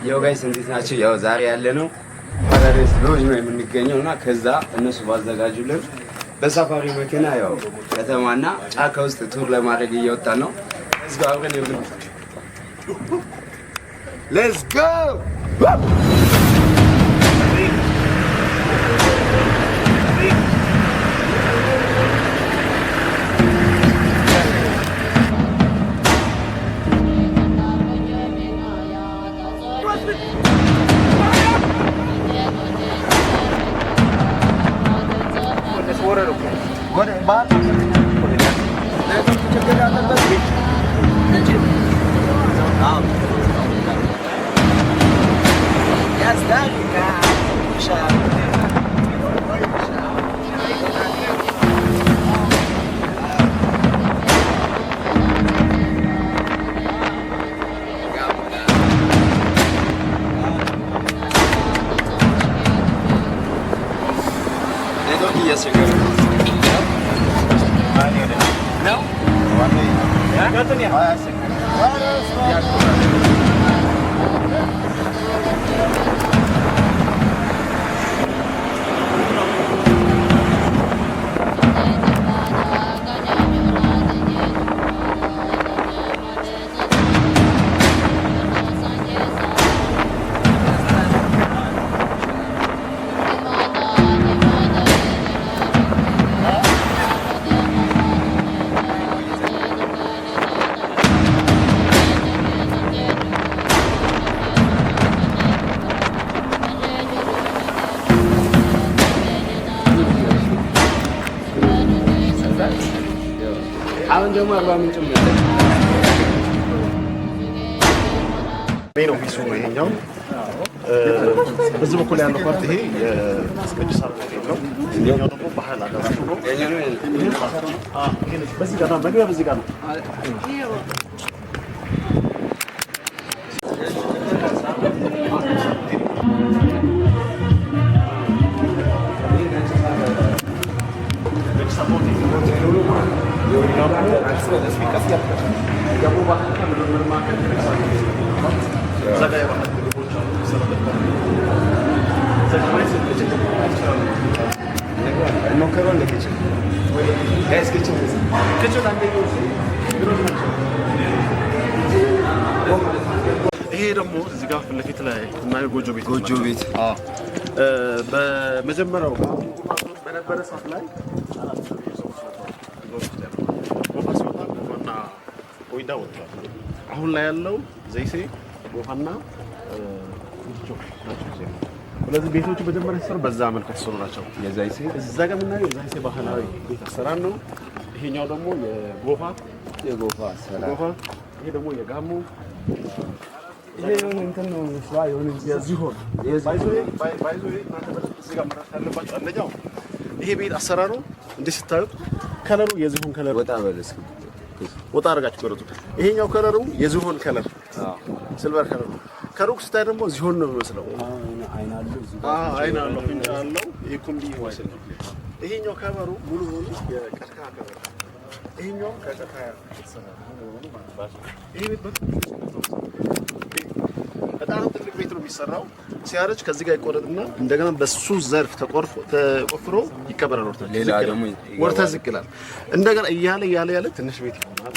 ያው ጋይስ እንዴት ናችሁ? ያው ዛሬ ያለነው ፓራዳይስ ሎጅ ነው የምንገኘውና ከዛ እነሱ ባዘጋጁልን በሳፋሪ መኪና ያው ከተማና ጫካ ውስጥ ቱር ለማድረግ እየወጣን ነው። እስኪ አብረን ይብሉ። ሌትስ ጎ አሁን ደግሞ አርባ ምንጭ ነው ቢሱ ነው ይሄኛው በዚህ በኩል ያለው ፓርት ይሄ የስቀጅሳ ነው። ይሄኛው ደግሞ ባህል አዳራሽ ነው። በዚህ ጋር ነው መግቢያ በዚህ ጋር ነው። ይሄ ደግሞ እዚህ ጋር ፍለፊት ላይ እናየው ጎጆ ቤት በመጀመሪያው በነበረ ሰዓት ላይ ጎፋና ወይዳ ወጥቷል። አሁን ላይ ያለው ዘይሴ ጎፋና ናቸው። ስለዚህ ቤቶቹ መጀመሪያ ሲሰሩ በዛ መልክ ተሰሩ ናቸው። የዛይሴ እዛ ጋር የምናየው የዛይሴ ባህላዊ ቤት አሰራር ነው። ይሄኛው ደግሞ የጎፋ አሰራር፣ ይሄ ደግሞ የጋሞ ይሄ የሆነ እንትን ነው ስራ የሆነ የዚሆን ባይዞ እዚህ ጋር መረዳት ያለባቸው አንደኛው ይሄ ቤት አሰራሩ እንዴት ስታዩት ከለሩ የዚሆን ከለር ወጣ አድርጋችሁ ቆረጡ። ይሄኛው ከለሩ የዚሆን ከለር ሲልቨር ከለር ነው። ከሩቅ ስታይ ደግሞ ዚሆን ነው የሚመስለው። አይን አለው ፍንጫ አለው። ይሄ ኩምቢ ይመስል ነው። ይሄኛው ከበሩ ሙሉ የቀርከሃ ከበር፣ ይሄኛው ከቀርከሃ የተሰራ ነው ማለት ነው። ይሄ ቤት በጣም ትልቅ ቤት ነው የሚሰራው። ሲያረጅ ከዚህ ጋር ይቆረጥና እንደገና በሱ ዘርፍ ተቆፍሮ ይከበራል። ወርታ ዝቅ ይላል። እንደገና እያለ ትንሽ ቤት ይሆናል።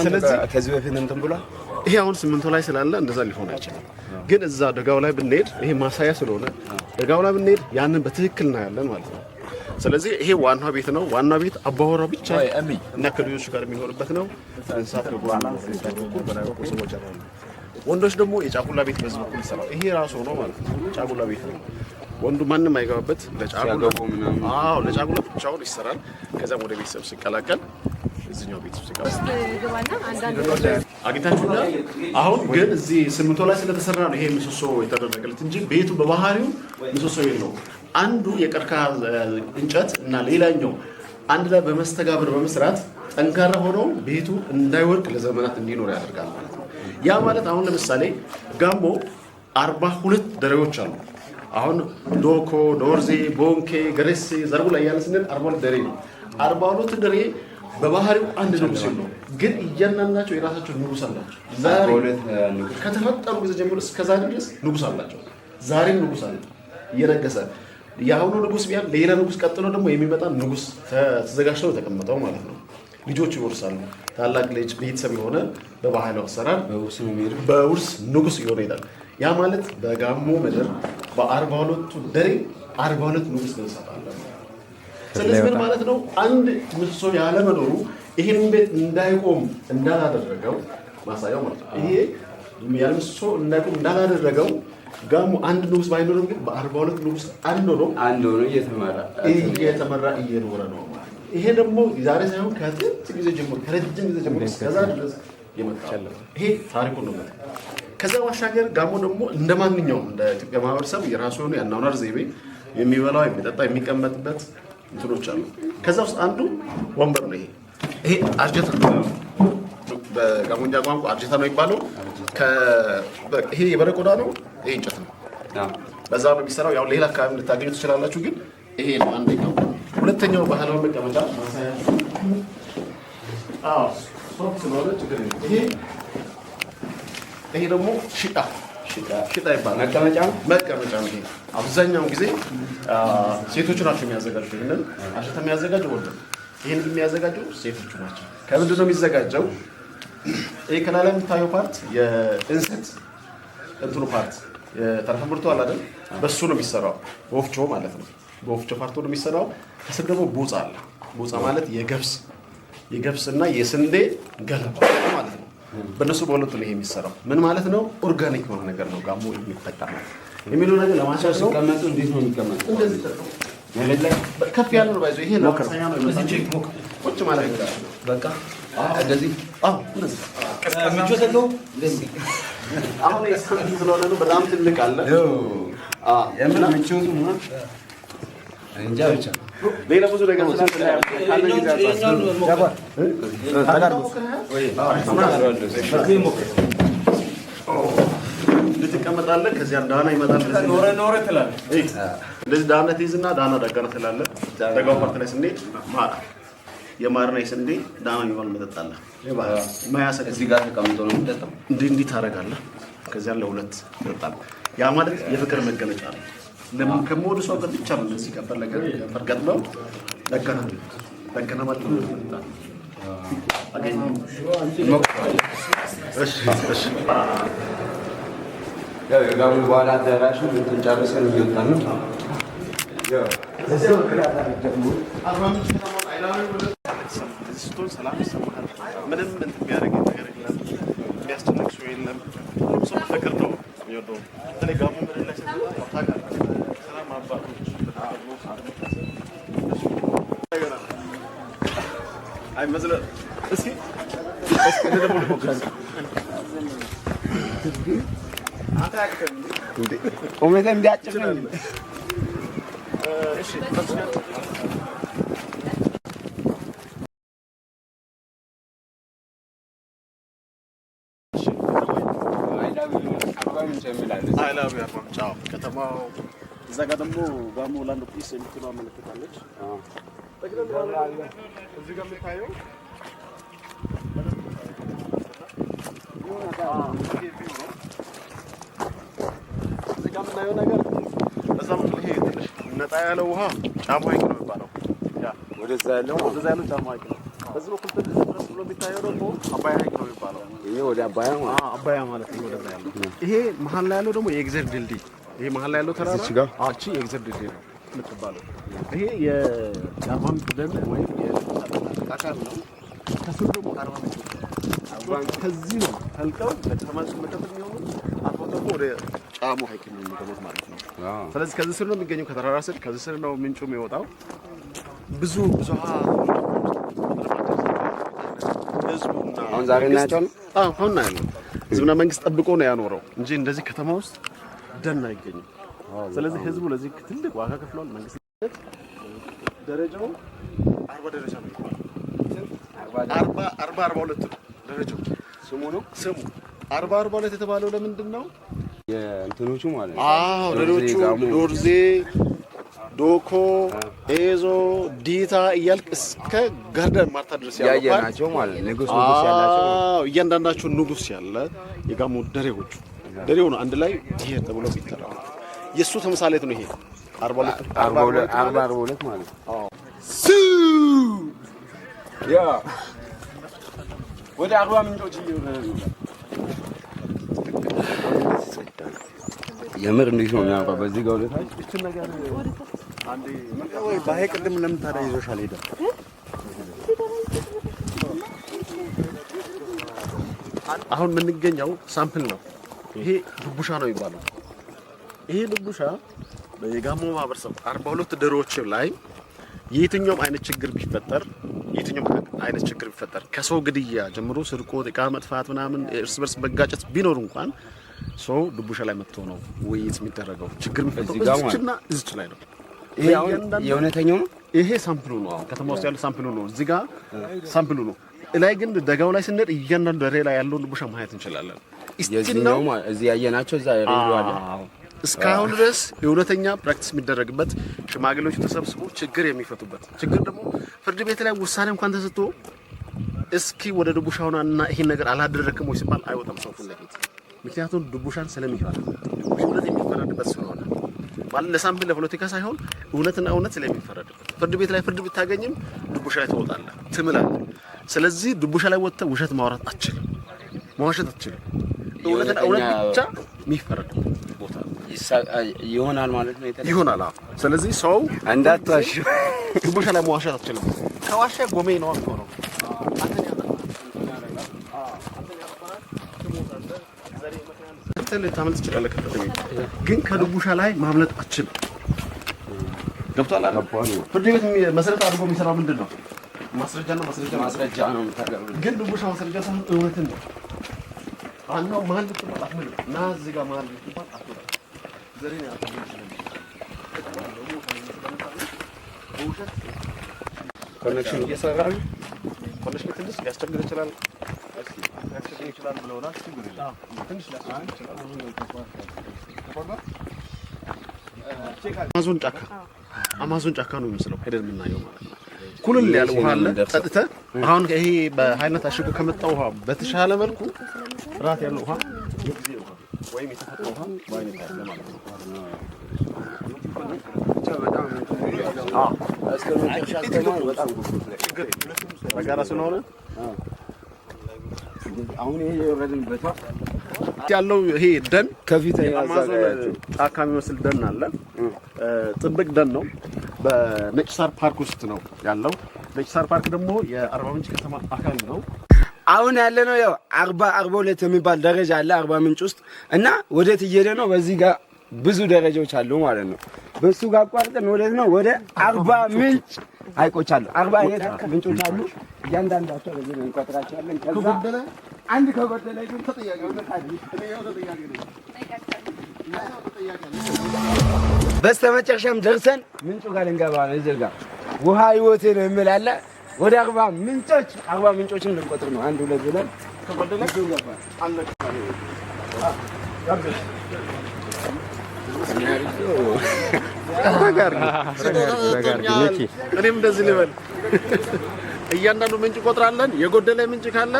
ስለዚህ ከዚህ በፊት እንትን ብሏል። ይሄ አሁን ሲሚንቶ ላይ ስላለ እንደዛ ሊሆን አይችልም። ግን እዛ ደጋው ላይ ብንሄድ ይሄ ማሳያ ስለሆነ ደጋው ላይ ብንሄድ ያንን በትክክል እናያለን ማለት ነው። ስለዚህ ይሄ ዋናው ቤት ነው። ዋናው ቤት አባወራው ብቻ እና ከልጆቹ ጋር የሚኖርበት ነው። እንስሳት ሰዎች አሉ። ወንዶች ደግሞ የጫጉላ ቤት በዚህ በኩል ይሰራል። ይሄ ራሱ ነው ማለት ነው። ጫጉላ ቤት ነው። ወንዱ ማንም አይገባበት። ለጫጉላ ብቻውን ይሰራል። ከዛም ወደ ቤተሰብ ሲቀላቀል እዚህኛው ቤት ውስጥ አግኝታችሁና አሁን ግን እዚህ ሲሚንቶ ላይ ስለተሰራ ነው ይሄ ምሰሶ የተደረገለት እንጂ ቤቱ በባህሪው ምሰሶ የለውም። አንዱ የቀርከሃ እንጨት እና ሌላኛው አንድ ላይ በመስተጋብር በመስራት ጠንካራ ሆኖ ቤቱ እንዳይወድቅ ለዘመናት እንዲኖር ያደርጋል ማለት ነው። ያ ማለት አሁን ለምሳሌ ጋሞ 42 ደሬዎች አሉ። አሁን ዶኮ፣ ዶርዜ፣ ቦንኬ፣ ገረሴ፣ ዘርቡ ላይ ያለ ስንል 42 ደሬ ነው። 42 ደሬ በባህሪው አንድ ንጉስ ነው፣ ግን እያንዳንዳቸው የራሳቸው ንጉስ አላቸው። ዛሬ ከተፈጠሩ ጊዜ ጀምሮ እስከዛ ድረስ ንጉስ አላቸው። ዛሬም ንጉስ አለ እየነገሰ የአሁኑ ንጉስ ቢያል ሌላ ንጉስ ቀጥሎ ደግሞ የሚመጣ ንጉስ ተዘጋጅተው ተቀምጠው ማለት ነው። ልጆች ይወርሳሉ። ታላቅ ልጅ ቤተሰብ የሆነ በባህላዊ አሰራር በውርስ ንጉስ ይሆን ይላል። ያ ማለት በጋሞ ምድር በ42ቱ ደሬ 42 ንጉስ ተሰጣለ። ስለዚህ ምን ማለት ነው? አንድ ምሰሶ ያለ መኖሩ ይሄን ቤት እንዳይቆም እንዳላደረገው ማሳያው ማለት ነው። ይሄ ያለ ምሰሶ እንዳይቆም እንዳላደረገው ጋሞ አንድ ንጉስ ባይኖርም ግን በ42 ንጉስ አንድ ሆኖ እየተመራ እየኖረ ነው ማለት ነው። ይሄ ደግሞ ዛሬ ሳይሆን ከጥንት ጊዜ ጀምሮ ከረጅም ጊዜ ጀምሮ እስከዛ ድረስ የመጣው ይሄ ታሪኩ ነው። ከዛ ባሻገር ጋሞ ደግሞ እንደማንኛውም እንደ ኢትዮጵያ ማህበረሰብ የራሱ የሆነ የአኗኗር ዘይቤ የሚበላው የሚጠጣ የሚቀመጥበት እንትኖች አሉ። ከዛ ውስጥ አንዱ ወንበር ነው። ይሄ አርጀታ ነው። በጋሞኛ ቋንቋ አርጀታ ነው የሚባለው። ይሄ የበሬ ቆዳ ነው። ይሄ እንጨት ነው። በዛ ነው የሚሰራው። ያው ሌላ አካባቢ ልታገኙ ትችላላችሁ፣ ግን ይሄ ነው አንደኛው። ሁለተኛው ባህላዊ መቀመጫ ማሳያችሁ። ሶፍት ስለሆነ ችግር የለም። ይሄ ደግሞ ሽጣ ይባላል። መቀመጫ ነው። ይሄ አብዛኛውን ጊዜ ሴቶቹ ናቸው የሚያዘጋጁት። ይሄንን አርጀታ የሚያዘጋጀው ወንድ ነው። ይሄን የሚያዘጋጀው ሴቶቹ ናቸው። ከምንድን ነው የሚዘጋጀው? ይሄ ከላይ ላይ የምታየው ፓርት የእንሰት እንትኑ ፓርት የተረፈ ምርቱ አለ አይደል? በሱ ነው የሚሰራው። ወፍጮ ማለት ነው። በወፍጮ ፓርቱ ነው የሚሰራው። ከስር ደግሞ ቦጻ አለ። ቦጻ ማለት የገብስና የስንዴ ገለባ ማለት ነው። በእነሱ በሁለቱ ነው ይሄ የሚሰራው። ምን ማለት ነው? ኦርጋኒክ የሆነ ነገር ነው ጋሞ የሚጠቀመው የሚለው ነገር ለማሻሻል ነው። ሲቀመጡ እንዴት ነው የሚቀመጡ? እንደዚህ ከፍ ያለ ነው። ባይዘው ይሄ ነው ከሳኛ ነው። ቁጭ ማለት ይችላል። በቃ እንደዚህ ምቾት የለውም። አሁን የሳምንት ስለሆነ ነው። በጣም ትልቅ አለ። የምን ምቾቱ ነው እንጃ። ብቻ ሌላ ብዙ ነገር ትቀመጣለህ። ከዚያ ዳና ይመጣል። ኖረ ትላለህ። እንደዚህ ዳና ትይዝና ዳና ደጋና ትላለህ። ደጋው ፓርት ላይ ስንሄድ የማርና የስንዴ ዳና የሚባል መጠጥ አለ። ማያሰቅ እዚህ ጋር ተቀምጦ ነው የምጠጣው። እንዲህ ታደርጋለህ። ከዚያ ለሁለት ትጠጣለህ። ያ ማለት የፍቅር መገለጫ ነው። ለምን ከሞዱ ሰው ጋር ብቻ ነው እንደዚህ ከፈለገ ፈርቀጥ ነው ደጋና ማለት ነው። አገኝ እሺ ያው የጋሙ በኋላ አዳራሹ እንትን ጨርሰን እየወጣን ነው። ያው እዚህ ወክላታ ደግሞ ስትሆን ሰላም ይሰማሃል። ምንም እንትን የሚያደርግ ነገር የለም። የሚያስጨንቅ ሰው የለም። ሁሉም ሰው ፍቅር ነው የሚወደው። በተለይ ጋሞ ምድር ላይ ስትመጣ ታውቃለህ፣ ሰላም አባቶች አይመስልም? እስኪ ደግሞ ልሞክር። ቁመቴ እንዲያጭር ነው። እሺ ከተማው እዛ ጋር ደግሞ ጋሞ ላንድ ፒስ የምትለው አመለክታለች። እዚህ ጋር የምታየው እዚህ ጋር የምናየው ነገር በዛ ምክል ይሄ ትንሽ ነጣ ያለው ውሃ ጫሞ ሐይቅ ነው የሚባለው። ወደዛ ያለው ጫሞ ሐይቅ ነው። በዚህ በኩል ትንሽ ድረስ ብሎ የሚታየው ደግሞ አባያ ሐይቅ ነው የሚባለው። ይሄ ወደ አባያ ማለት ነው። ወደዛ ያለው ይሄ መሀል ላይ ያለው ደግሞ የእግዜር ድልድይ። ይሄ መሀል ላይ ያለው ተራራ እቺ የእግዜር ድልድይ ነው የምትባለው። ይሄ የአርባ ምንጭ ደን ወይም የአካል ነው። ከስሩ ደግሞ አርባ ምንጭ ከዚህ ነው ፈልቀው ለከተማች መከተል የሚሆኑ አልፎ ደግሞ ወደ ጫሞ ሐይቅ ነው የሚገቡት ማለት ነው። ስለዚህ ከዚህ ስር ነው የሚገኘው፣ ከተራራ ስር ከዚህ ስር ነው ምንጩ የሚወጣው። ብዙ አሁን ዛሬ እናያቸው ነው። አሁን እናያለን። ህዝብና መንግስት ጠብቆ ነው ያኖረው እንጂ እንደዚህ ከተማ ውስጥ ደን አይገኝም። ስለዚህ ህዝቡ ለዚህ ትልቅ ዋጋ ከፍሏል። መንግስት ደረጃው 40 ደረጃ ነው። 42 ደረጃው ስሙ 42 የተባለው ለምንድን ነው? የእንትኖቹ ማለት ነው። ዶኮ ኤዞ ዲታ እያልክ እስከ ጋርደን ማርታ ድረስ ያየናቸው ማለት ንጉስ ያላቸው እያንዳንዳቸው ንጉስ ያለ የጋሞ ደሬዎቹ ደሬው ነው አንድ ላይ ይሄ ተብሎ ቢጠራው የሱ ተምሳሌት ነው ይሄ 42 ማለት ሱ ያ ወደ አርባ ምንጮች የምር እንዴት ነው የሚያውቀው በዚህ ጋር ወደታች እቺ ነገር አንዴ ወይ ባይ ቅድም ለምን ታዲያ ይዞሻል ሄደ አሁን የምንገኘው ሳምፕል ነው ይሄ ድቡሻ ነው የሚባለው ይሄ ድቡሻ በየጋሞ ማህበረሰብ 42 ደሮች ላይ የትኛውም አይነት ችግር ቢፈጠር ከሰው ግድያ ጀምሮ ስርቆት ዕቃ መጥፋት ምናምን እርስ በርስ መጋጨት ቢኖር እንኳን ሰው ድቡሻ ላይ መጥቶ ነው ውይይት የሚደረገው ችግር የሚፈጠረው እዚች ላይ ነው ይሄ የእውነተኛው ነው ይሄ ሳምፕሉ ነው ከተማ ውስጥ ያለው ሳምፕሉ ነው እዚህ ጋር ሳምፕሉ ነው ላይ ግን ደጋው ላይ ስንሄድ እያንዳንዱ ደሬ ላይ ያለው ድቡሻ ማየት እንችላለን ነው እዚህ ያየናቸው እዛ ሬዲዮ አለ እስካሁን ድረስ የእውነተኛ ፕራክቲስ የሚደረግበት ሽማግሌዎች ተሰብስበው ችግር የሚፈቱበት ችግር ደግሞ ፍርድ ቤት ላይ ውሳኔ እንኳን ተሰጥቶ እስኪ ወደ ድቡሻውና ይሄን ነገር አላደረክም ወይ ሲባል አይወጣም ሰው ፍለጌት ምክንያቱም ድቡሻን ስለሚፈራ ድቡሻን የሚፈረድበት ስለሆነ ማለት ለሳምፕል ለፖለቲካ ሳይሆን እውነትና እውነት ስለሚፈረድበት ፍርድ ቤት ላይ ፍርድ ብታገኝም ድቡሻ ላይ ትወጣለህ ትምላለህ ስለዚህ ድቡሻ ላይ ወጥተህ ውሸት ማውራት አትችልም ማዋሸት አትችልም እውነትና እውነት ብቻ የሚፈረድ ቦታ ይሆናል ማለት ነው ይሆናል ስለዚህ ሰው እንዳትዋሽ ድቡሻ ላይ ማዋሸት አትችልም ከዋሸ ጎሜ ነው ነው ታመልጥ ትችላለህ ግን ከድቡሻ ላይ ማምለጥ አትችልም ገብቷል አይደል ፍርድ ቤት መሰረት አድርጎ የሚሰራው ምንድነው ማስረጃ ነው የምታቀርበው ግን ድቡሻ ማስረጃ ሳይሆን እውነትን ነው አንተው ማን ልትባል ና እዚህ ጋር ማን ልትባል አትወጣም ዘሬን ኮኔክሽን እየሰራህ ኮኔክሽን ትንሽ ሊያስቸግር ይችላል ብለውና ችግር የለም ትንሽ ሊያስቸግር ይችላል አማዞን ጫካ ነው የሚመስለው ሄደን የምናየው ማለት ነው ኩልል ያለ ውሃ አለ ጠጥተህ አሁን ይሄ በሃይነት አሽጎ ከመጣው ውሃ በተሻለ መልኩ ራት ያለው ውሃ የጊዜ ውሃ ወይም የተፈጠረ ውሃ ባይነት ያለ ማለት ነው በጋራ ስለሆነ አሁን ይሄ የወረድንበት ያለው ይሄ ደን ከፊት አማዞን ጫካ የሚመስል ደን አለ ጥብቅ ደን ነው በነጭ ሳር ፓርክ ውስጥ ነው ያለው ነጭ ሳር ፓርክ ደግሞ የአርባ ምንጭ ከተማ አካል ነው አሁን ያለነው ያው 42 የሚባል ደረጃ አለ አርባ ምንጭ ውስጥ እና ወዴት እየሄደ ነው በዚህ ጋር ብዙ ደረጃዎች አሉ ማለት ነው በሱ ጋር አቋርጠን ወዴት ነው ወደ አርባ ምንጭ ሐይቆች አሉ 40 አይነት ምንጮች አሉ እያንዳንዳቸው በዚህ ነው እንቆጥራቸዋለን ከዛ አንድ ከጎደለ ግን ተጠያቂው በስተመጨረሻም ደርሰን ምንጩ ጋር እንገባ ነው እዚህ ጋር ውሃ ህይወቴ ነው የሚላለ ወደ 40 ምንጮችን ልንቆጥር ነው 1 2 ብለን ከጎደለ ይገባ አለቀ እኔም እንደዚህ ልበል እያንዳንዱ ምንጭ ቆጥራለን የጎደለ ምንጭ ካለ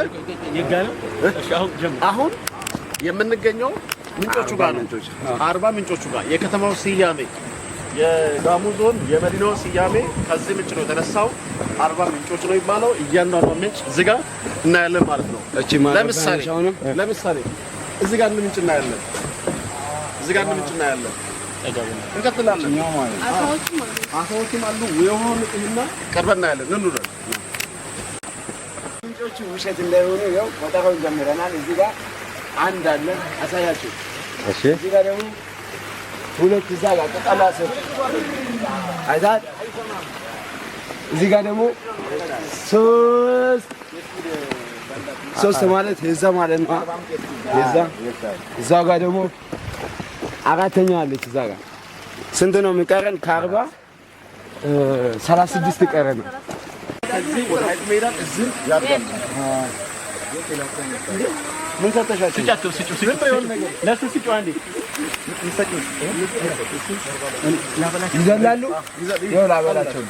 ይጋነው አሁን የምንገኘው ምንጮቹ ጋር ነው 40 ምንጮቹ ጋር የከተማው ስያሜ የጋሞ ዞን የመዲናው ስያሜ ከዚህ ምንጭ ነው የተነሳው 40 ምንጮች ነው የሚባለው እያንዳንዱ ምንጭ እዚህ ጋር እናያለን ማለት ነው ለምሳሌ እዚህ ጋር ምንጭ እናያለን እዚህ ጋር ምንጭ እናያለን እንቀጥላለን አሳዎችም አሉ የሆኑ ጥህና ቀርበን እናያለን እንኑረን ምንጮቹ ውሸት እንዳይሆኑ ያው ቆጠራውን ጀምረናል እዚህ ጋር አንድ አለ አሳያችሁ እሺ እዚህ ጋር ደግሞ ሁለት እዛ ጋር ቅጠላ ሰፍ አይዛት እዚህ ጋር ደግሞ ሶስት ማለት የዛ ማለት ነው የዛ እዛ ጋር ደግሞ አራተኛ አለች እዛ ጋር ስንት ነው የሚቀረን ከ40 36 ይቀረን ከዚህ ወደ ሀይቅ ሜዳ እዚህ ያርጋል ምን ሰጥተሻቸው? ስጫቸው ለሱ ስጪው አንዴ ይዘላሉ። ይኸው ላበላቸው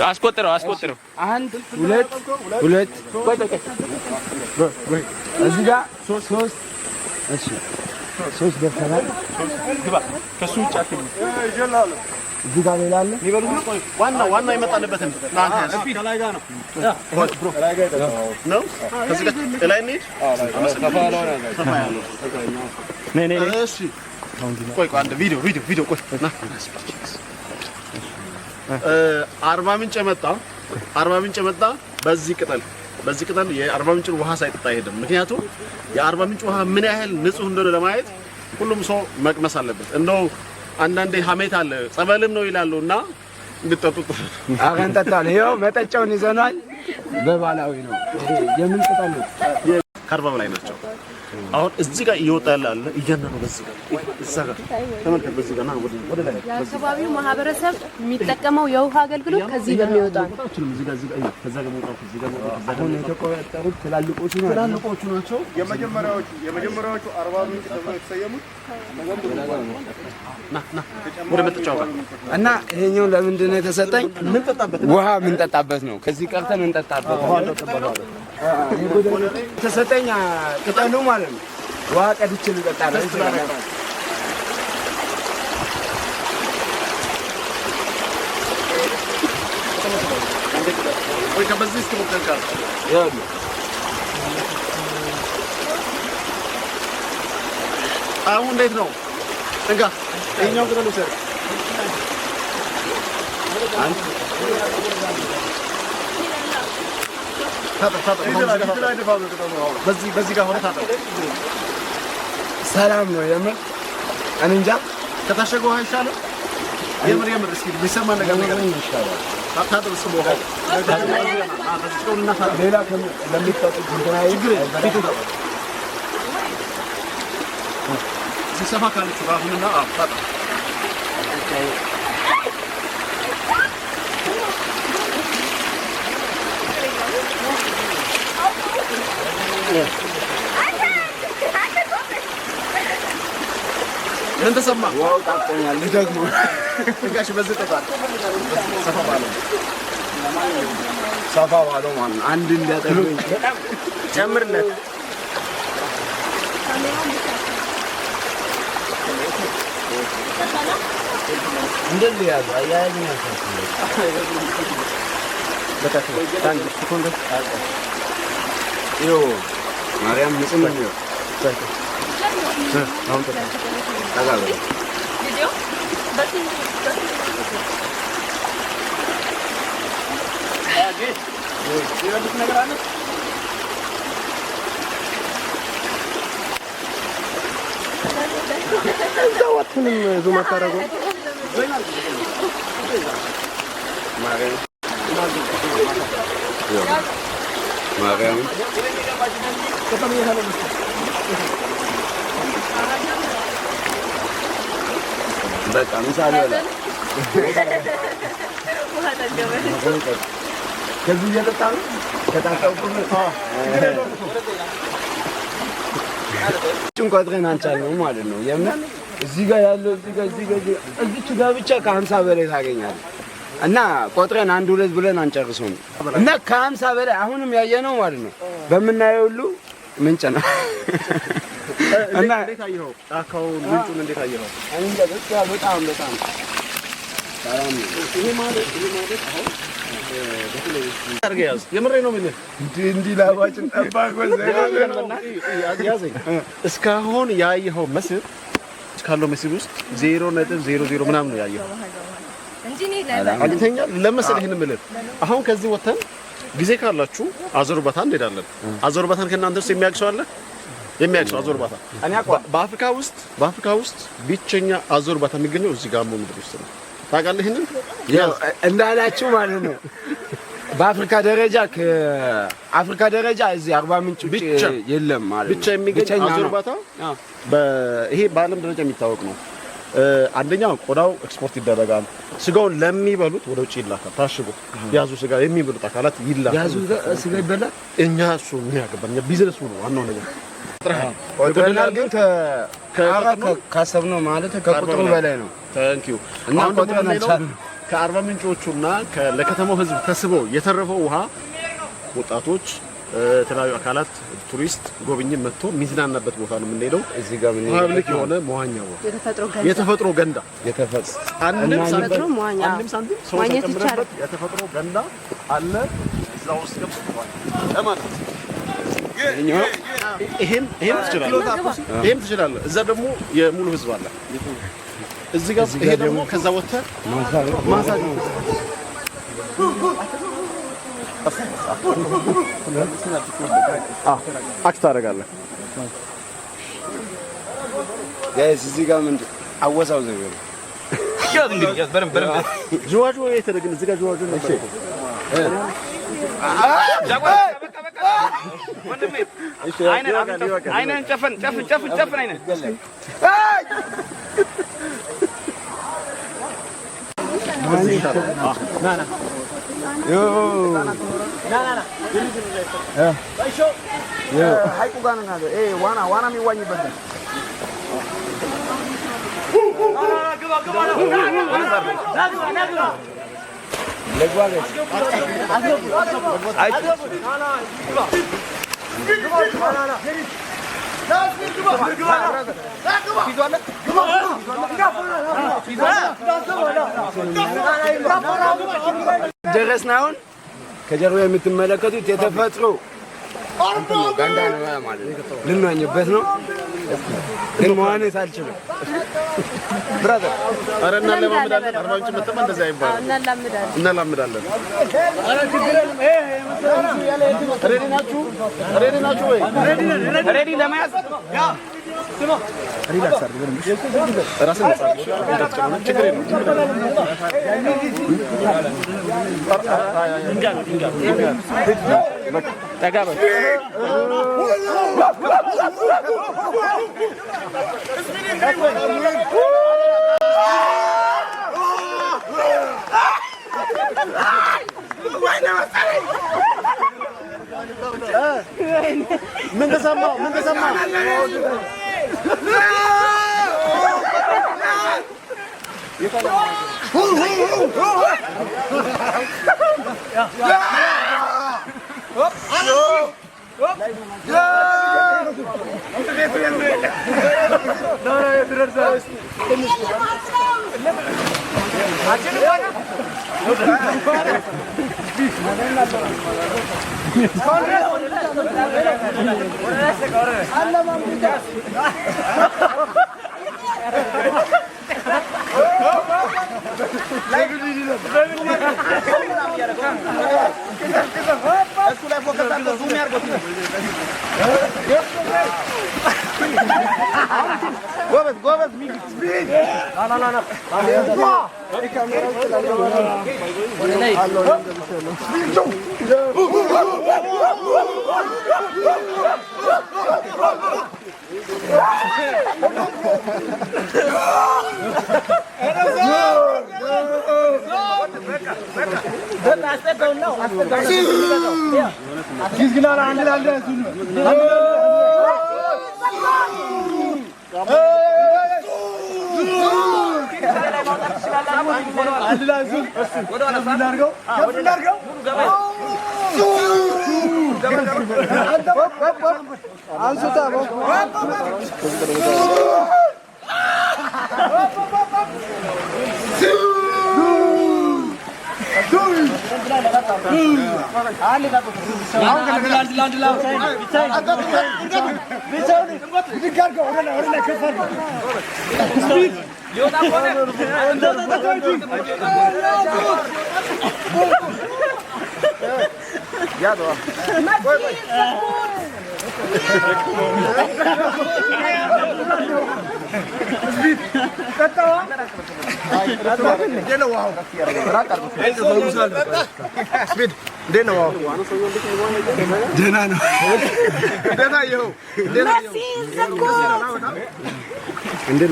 አስቆጥረው 1 2 እዚህ ጋር 3 እሺ 3 ደርሰናል። ግባ ከሱ ውጭ አትግባ። እዚህ ጋር ሌላ አለ። ይበሉ ዋና የመጣንበትን ናንተ ስፒድ ላይ ጋር ነው ነው ከዚህ ጋር ላይ ነኝ። እሺ ቆይ አንድ ቪዲዮ ቆይ ና አርባ ምንጭ መጣ። በዚህ ቅጠል የአርባ ምንጭን ውሃ ሳይጠጣ አይሄድም። ምክንያቱም የአርባ ምንጭ ውሃ ምን ያህል ንጹህ እንደሆነ ለማየት ሁሉም ሰው መቅመስ አለበት። እንደው አንዳንዴ ሀሜት አለ ጸበልም ነው ይላሉና እንድትጠጡት አገንጠጣል። ይኸው መጠጫውን ይዘናል። በባህላዊ ነው የምን ቅጠል ነው? ከአርባ በላይ ናቸው። አሁን እዚህ ጋር እየወጣ ያለ እያንዳንዱ በዚህ ጋር እዛ ጋር ተመልከት። በዚህ ጋር ወደ ላይ የአካባቢው ማህበረሰብ የሚጠቀመው የውሃ አገልግሎት ከዚህ በሚወጣ ነው። እዚህ ጋር ከዛ ጋር መውጣት እዚህ ጋር አሁን የተቆጠሩት ትላልቆቹ ናቸው። የመጀመሪያዎቹ 40 ምንጭ ተብለው የተሰየሙት ና ወደ መጠጫው ጋር እና ይሄኛው ለምንድን ነው የተሰጠኝ? ውሃ የምንጠጣበት ነው። ከዚህ ቀርተን እንጠጣበት ውሃ ተሰጠኝ። ቅጠሉ ማለት ነው። ውሃ ቀድቼ ልጠጣ ነው። ወይ ከበዚህ እስኪ ሞክረን ካል አሁን እንዴት ነው? እንጋ ይሄኛው ቅጠሉ ሰር አንተ በዚህ ጋር ሆነ ታጠብ። ሰላም ነው የምር። እኔ እንጃ ከታሸገው ውሃ ይሻላል። የምር እስኪ ቢሰማ ነገር ይሻላል። ታጠብ እስኪ ውሃ ሌላ ለሚጠጡት ሲሰፋ ካለችው አሁንና ታጠብ ምን ተሰማ? ዋው ታጠኛል። ደግሞ ጋሽ በዚህ ተጣጣ ሰፋ ባለው ማለት ነው። አንድ እንዲያጠግኝ ጨምርለት። እንደዚህ ያዙ አያያዝኛ ማርያም ንጹህ ነው። አሁን ተጣጣ ቪዲዮ እዛዋቱንም ዙም አታረጉ ማርያም በቃ ምሳሌ ያለ ከዚህ እየጠጣ ነው ከታጠብኩ ጭንቆጥሬን አንቻልነው ማለት ነው። የምን እዚህ ጋር ያለው እዚች ጋር ብቻ ከ50 በላይ ታገኛለህ። እና ቆጥረን 1 2 ብለን አንጨርሰውም። እና ከ50 በላይ አሁንም ያየነው ማለት ነው። በምናየው ሁሉ ምንጭ ነው። እና እንዴት አየኸው? ጫካውን ምንጩን እንዴት አየኸው? በጣም ይሄ ማለት አሁን አርገያዝ የምሬ ነው። ምን እንዲህ ላባችን ጠባቆ ያዘኝ። እስካሁን ያየኸው መስህብ ካለው መስህብ ውስጥ 0.00 ምናምን ነው ያየኸው እንጂ ነው አግኝተኛ ለመሰለህ ይሄን ምልህ አሁን ከዚህ ወተን ጊዜ ካላችሁ አዞርባታ እንሄዳለን። አዞርባታን ከእናንተስ የሚያቅሰው አለ? የሚያቅሰው አዞርባታ በአፍሪካ ውስጥ ብቸኛ አዞርባታ የሚገኘው እዚህ ጋሞ ምድር ውስጥ ነው። ታውቃለህ? ይሄንን እንዳላችሁ ማለት ነው። በአፍሪካ ደረጃ እዚህ አርባ ምንጭ ውጭ የለም ማለት ነው። ብቻ የሚገኝ አዞርባታ ይሄ በዓለም ደረጃ የሚታወቅ ነው። አንደኛው ቆዳው ኤክስፖርት ይደረጋል። ስጋውን ለሚበሉት ወደ ውጪ ይላካል። ታሽጎ ያዙ ስጋ የሚበሉት አካላት ይላካል። ያዙ ስጋ ይበላል። እኛ እሱ ምን ያገባል? ቢዝነሱ ነው ዋናው ነገር። ግን ካሰብነው ማለት ከቁጥሩ በላይ ነው። ታንኪዩ እና ከአርባ ምንጮቹና ለከተማው ህዝብ ተስቦ የተረፈው ውሃ ወጣቶች የተለያዩ አካላት ቱሪስት ጎብኝ መጥቶ ሚዝናናበት ቦታ ነው የምንሄደው። እዚህ ጋር ምን ፐብሊክ የሆነ መዋኛ ቦታ የተፈጥሮ ገንዳ አንድም ሳንቲም ሰው ተጨምረበት የተፈጥሮ ገንዳ አለ። እዛ ውስጥ ገብቶ ለማለት ይሄም ትችላለህ። እዛ ደግሞ የሙሉ ህዝብ አለ። እዚህ ጋር ይሄ ደግሞ ከዛ ወጥተህ ማሳጅ ነው። አክት ታደርጋለህ። ጋይስ እዚህ ጋር ምንድን አወሳው ዘገሩ ያዝ እንግዲህ ያዝ በረም ጅዋጆ የተደረገን እዚህ ጋር ጅዋጆ ነው። እሺ ወንድሜ አይነን ጨፈን አይነን ና ዮ ሃይቁ ጋር ነው ያለው። ዋና የሚዋኝበት ነው። ደረስን። አሁን ከጀርባ የምትመለከቱት የተፈጥሮ ገንዳ ነው ማለት ነው። ልንዋኝበት ነው ግን መዋኘት አልችልም። ብራዘር ኧረ እናለማምዳለን። አርባ ምንጭ መጥተን እንደዚህ አይባልም። እናላምዳለን። ሬዲ ናችሁ ወይ? ሬዲ ለመያዝ ሪላክስ አድርገን ራስን ችግር የለውም። ምን ተሰማ?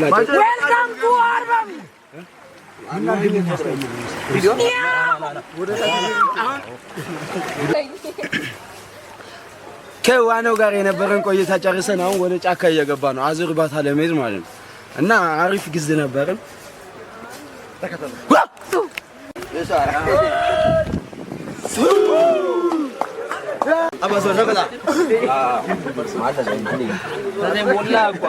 Welcome to our ከዋናው ጋር የነበረን ቆይታ ጨርሰን አሁን ወደ ጫካ እየገባ ነው አዙር ባታ ለመሄድ ማለት ነው እና አሪፍ ጊዜ ነበረን ተከተሉ አባሶ ነቀላ ማታ ዘይ ሞላ አቋ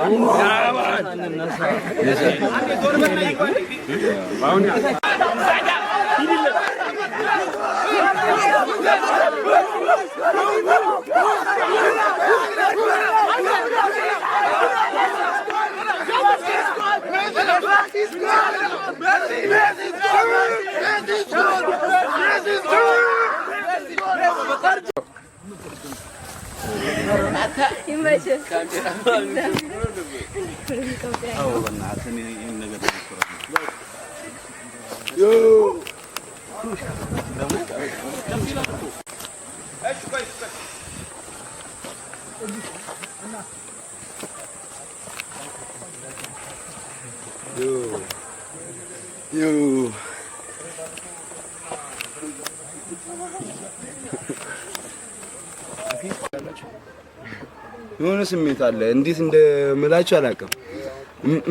የሆነ ስሜት አለ እንዴት እንደምላችሁ አላውቅም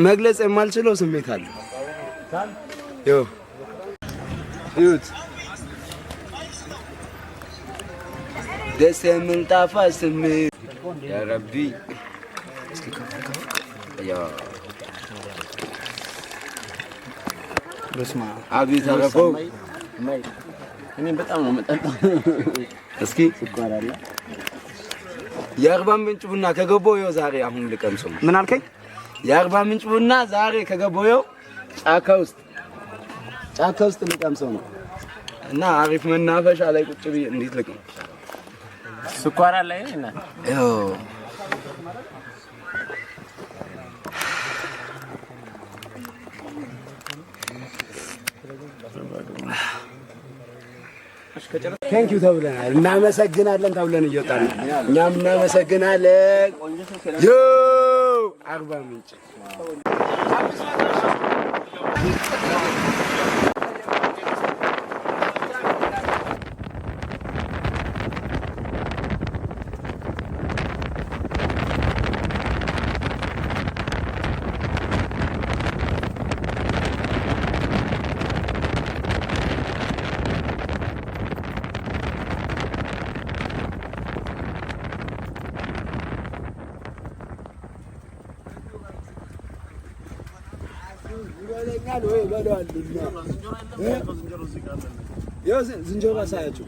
መግለጽ የማልችለው ስሜት አለ ይሁት ደስ የሚል ጣፋጭ ስሜት ያ ረቢ በስማ አቤት አረፈው እኔ በጣም ነው መጣጣው እስኪ ስኳር አለ የአርባ ምንጭ ቡና ከገቦዮ ዛሬ አሁን ልቀምሰው ምን አልከኝ የአርባ ምንጭ ቡና ዛሬ ከገቦዮ ጫካ ውስጥ ልቀምሰው ነው እና አሪፍ መናፈሻ ላይ ቁጭ ብዬ እንዴት ልቅም ስኳር አለ አይና ቴንክ ዩ ተብለናል እናመሰግናለን ተብለን እየወጣን እኛም እናመሰግናለን ዮ አርባ ምንጭ ይወለኛል ወይ በለዋልና ዝንጀሮ ሳያችሁ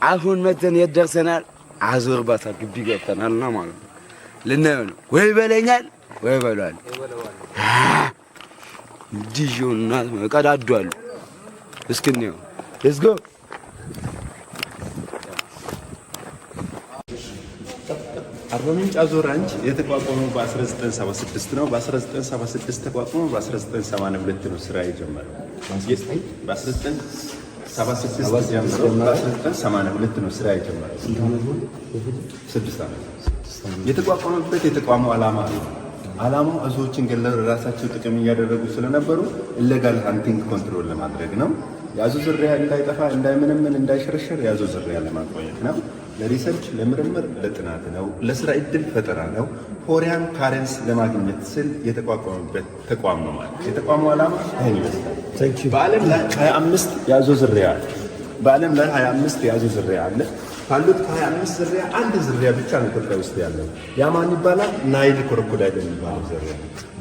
አሁን መተን የት ደርሰናል አዙር ባታ ግቢ ገብተናልና ማለት ነው ልናየው ነው ወይ በለኛል ወይ በለዋል ዲጆና ቀዳዷል እስኪኔው let's go አርባ ምንጭ አዙር ራንች የተቋቋመው በ1976 ነው። በ1976 ተቋቁሞ በ1982 ነው ስራ የጀመረው። በ1976 ጀምሮ በ1982 ነው ስራ የጀመረው። 6 ዓመት የተቋቋመበት የተቋሙ ዓላማ ነው። ዓላማው አዞዎችን ገለው ራሳቸው ጥቅም እያደረጉ ስለነበሩ ኢሌጋል ሃንቲንግ ኮንትሮል ለማድረግ ነው። የአዞ ዝርያ እንዳይጠፋ እንዳይመነመን እንዳይሸረሸር የአዞ ዝርያ ለማቆየት ነው። ለሪሰርች ለምርምር ለጥናት ነው። ለስራ እድል ፈጠራ ነው። ፎሪያን ካረንስ ለማግኘት ስል የተቋቋመበት ተቋም ነው ማለት። የተቋሙ ዓላማ ይሄን ይመስላል። በዓለም ላይ 25 የአዞ ዝርያ አለ። በዓለም ላይ 25 የአዞ ዝርያ አለ። ካሉት 25 ዝርያ አንድ ዝርያ ብቻ ነው ኢትዮጵያ ውስጥ ያለው። ያ ማን ይባላል? ናይል ክሮኮዳይል የሚባለው ዝርያ።